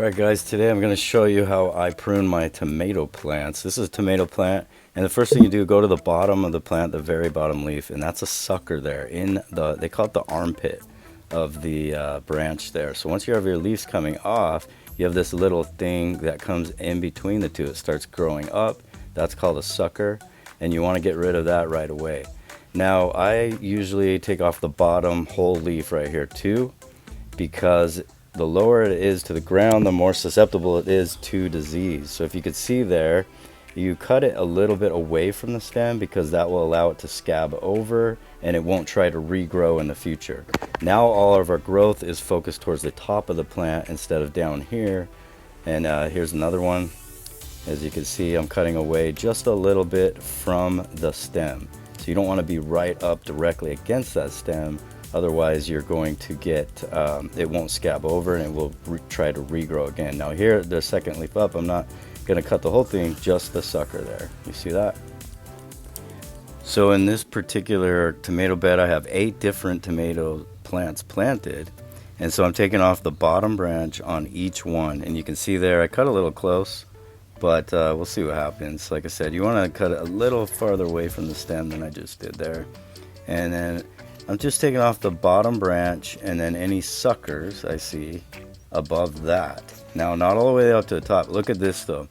Alright guys, today I'm going to show you how I prune my tomato plants. This is a tomato plant, and the first thing you do, go to the bottom of the plant, the very bottom leaf, and that's a sucker there in the, they call it the armpit of the branch there. So once you have your leaves coming off, you have this little thing that comes in between the two. It starts growing up. That's called a sucker, and you want to get rid of that right away. Now I usually take off the bottom whole leaf right here too, because the lower it is to the ground, the more susceptible it is to disease. So if you could see there, you cut it a little bit away from the stem because that will allow it to scab over and it won't try to regrow in the future. Now all of our growth is focused towards the top of the plant instead of down here. And here's another one. As you can see, I'm cutting away just a little bit from the stem. So you don't want to be right up directly against that stem. Otherwise you're going to get, it won't scab over and it will try to regrow again. Now here, the second leaf up, I'm not going to cut the whole thing, just the sucker there. You see that? So in this particular tomato bed, I have 8 different tomato plants planted. And so I'm taking off the bottom branch on each one. And you can see there, I cut a little close, but we'll see what happens. Like I said, you want to cut it a little farther away from the stem than I just did there. And then I'm just taking off the bottom branch and then any suckers I see above that. Now, not all the way up to the top. Look at this though.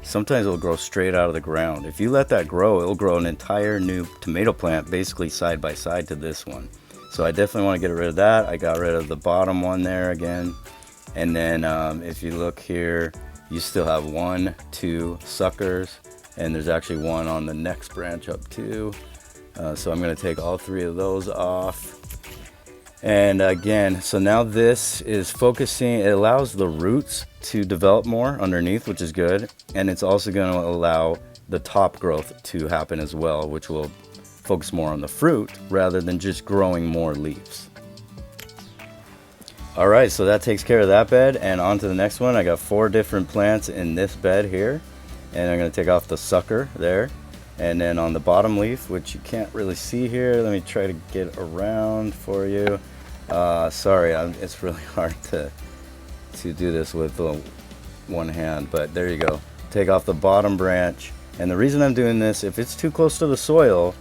Sometimes it'll grow straight out of the ground. If you let that grow, it'll grow an entire new tomato plant basically side by side to this one. So I definitely want to get rid of that. I got rid of the bottom one there again. And then if you look here, you still have 1, 2 suckers. And there's actually one on the next branch up too. So I'm going to take all 3 of those off. And again, so now this is focusing, it allows the roots to develop more underneath, which is good. And it's also going to allow the top growth to happen as well, which will focus more on the fruit rather than just growing more leaves. Alright, so that takes care of that bed, and on to the next one. I got 4 different plants in this bed here, and I'm going to take off the sucker there. And then on the bottom leaf, which you can't really see here, let me try to get around for you. Sorry, it's really hard to do this with one hand, but there you go. Take off the bottom branch. And the reason I'm doing this, if it's too close to the soil,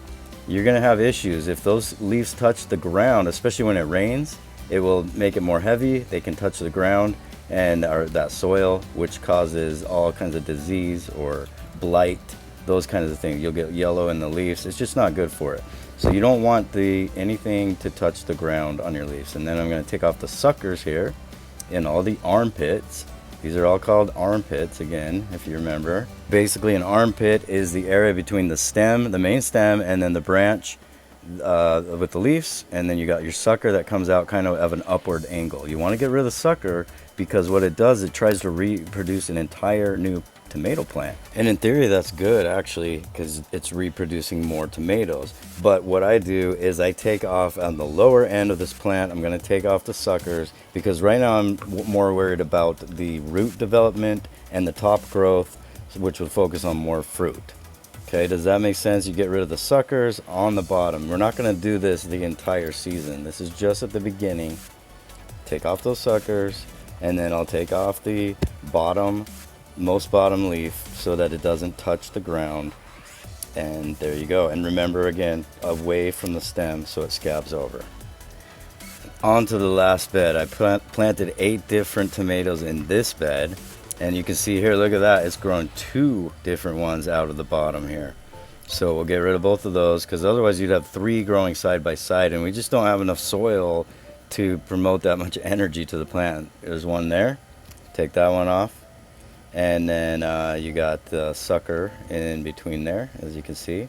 you're going to have issues. If those leaves touch the ground, especially when it rains, it will make it more heavy. They can touch the ground and or that soil, which causes all kinds of disease or blight. Those kinds of things. You'll get yellow in the leaves. It's just not good for it. So you don't want anything to touch the ground on your leaves. And then I'm going to take off the suckers here in all the armpits. These are all called armpits again, if you remember. Basically an armpit is the area between the stem, the main stem, and then the branch with the leaves. And then you got your sucker that comes out kind of an upward angle. You want to get rid of the sucker because what it does, it tries to reproduce an entire new tomato plant. And in theory that's good actually, because it's reproducing more tomatoes. But what I do is I take off on the lower end of this plant, I'm going to take off the suckers because right now I'm more worried about the root development and the top growth, which would focus on more fruit. Okay, does that make sense? You get rid of the suckers on the bottom. We're not going to do this the entire season. This is just at the beginning. Take off those suckers, and then I'll take off the most bottom leaf so that it doesn't touch the ground. And there you go. And remember again, away from the stem so it scabs over. On to the last bed. I planted 8 different tomatoes in this bed, and you can see here, look at that, it's grown 2 different ones out of the bottom here. So we'll get rid of both of those because otherwise you'd have 3 growing side by side, and we just don't have enough soil to promote that much energy to the plant. There's one there. Take that one off. And then you got the sucker in between there, as you can see.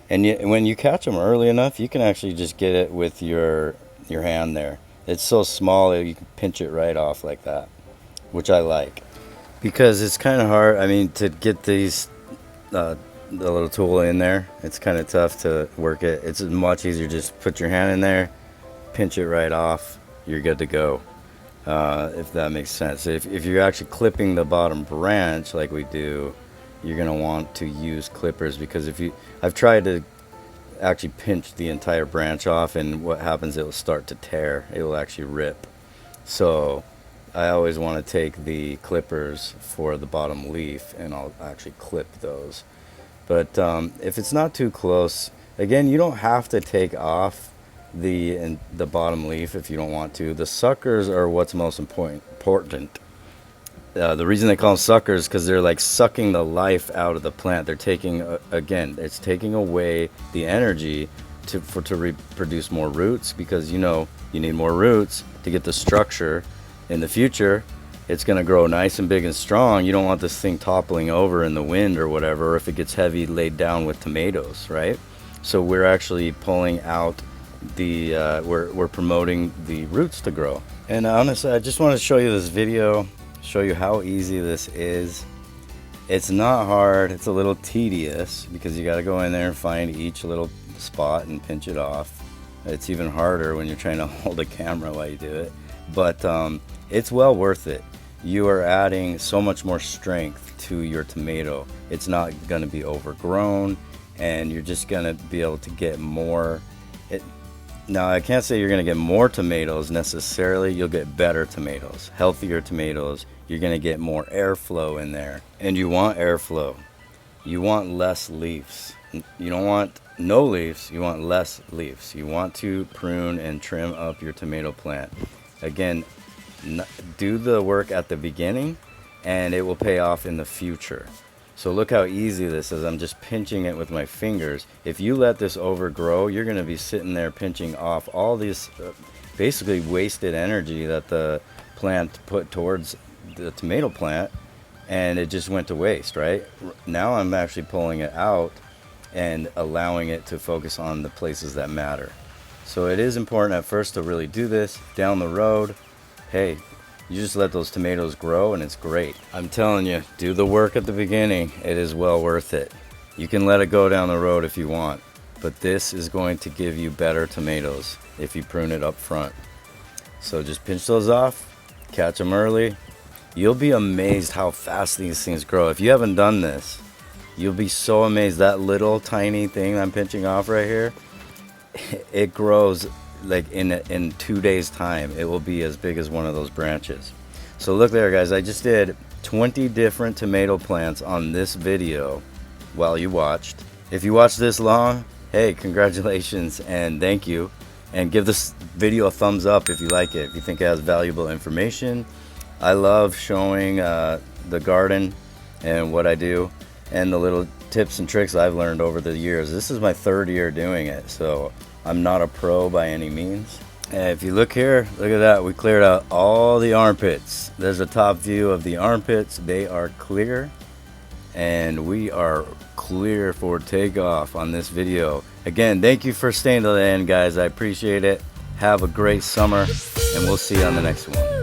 And when you catch them early enough, you can actually just get it with your hand there. It's so small that you can pinch it right off like that, which I like. Because it's kind of hard, I mean, to get these, the little tool in there, it's kind of tough to work it. It's much easier, just put your hand in there, pinch it right off, you're good to go. If that makes sense. If you're actually clipping the bottom branch like we do, you're going to want to use clippers, because I've tried to actually pinch the entire branch off, and what happens, it will start to tear. It will actually rip. So I always want to take the clippers for the bottom leaf and I'll actually clip those. But if it's not too close, again, you don't have to take off the bottom leaf if you don't want to. The suckers are what's most important. The reason they call them suckers because they're like sucking the life out of the plant. They're taking, again, it's taking away the energy to reproduce more roots, because you know you need more roots to get the structure. In the future, it's going to grow nice and big and strong. You don't want this thing toppling over in the wind or whatever, or if it gets heavy laid down with tomatoes, right? So we're actually pulling out the we're promoting the roots to grow. And honestly, I just want to show you this video, show you how easy this is. It's not hard. It's a little tedious because you got to go in there and find each little spot and pinch it off. It's even harder when you're trying to hold a camera while you do it, but it's well worth it. You are adding so much more strength to your tomato. It's not going to be overgrown, and you're just going to be able to get more. Now, I can't say you're going to get more tomatoes necessarily. You'll get better tomatoes, healthier tomatoes. You're going to get more airflow in there, and you want airflow. You want less leaves. You don't want no leaves, you want less leaves. You want to prune and trim up your tomato plant. Again, do the work at the beginning and it will pay off in the future. So look how easy this is. I'm just pinching it with my fingers. If you let this overgrow, you're going to be sitting there pinching off all this basically wasted energy that the plant put towards the tomato plant, and it just went to waste, right? Now I'm actually pulling it out and allowing it to focus on the places that matter. So it is important at first to really do this. Down the road, hey, you just let those tomatoes grow and it's great. I'm telling you, do the work at the beginning. It is well worth it. You can let it go down the road if you want, but this is going to give you better tomatoes if you prune it up front. So just pinch those off, catch them early. You'll be amazed how fast these things grow. If you haven't done this, you'll be so amazed. That little tiny thing I'm pinching off right here, it grows like in 2 days time. It will be as big as one of those branches. So look there, guys. I just did 20 different tomato plants on this video while you watched. If you watched this long, hey, congratulations and thank you. And give this video a thumbs up if you like it, if you think it has valuable information. I love showing the garden and what I do and the little tips and tricks I've learned over the years. This is my 3rd year doing it, so I'm not a pro by any means. And if you look here, look at that. We cleared out all the armpits. There's a top view of the armpits. They are clear, and we are clear for takeoff on this video. Again, thank you for staying to the end, guys. I appreciate it. Have a great summer, and we'll see you on the next one.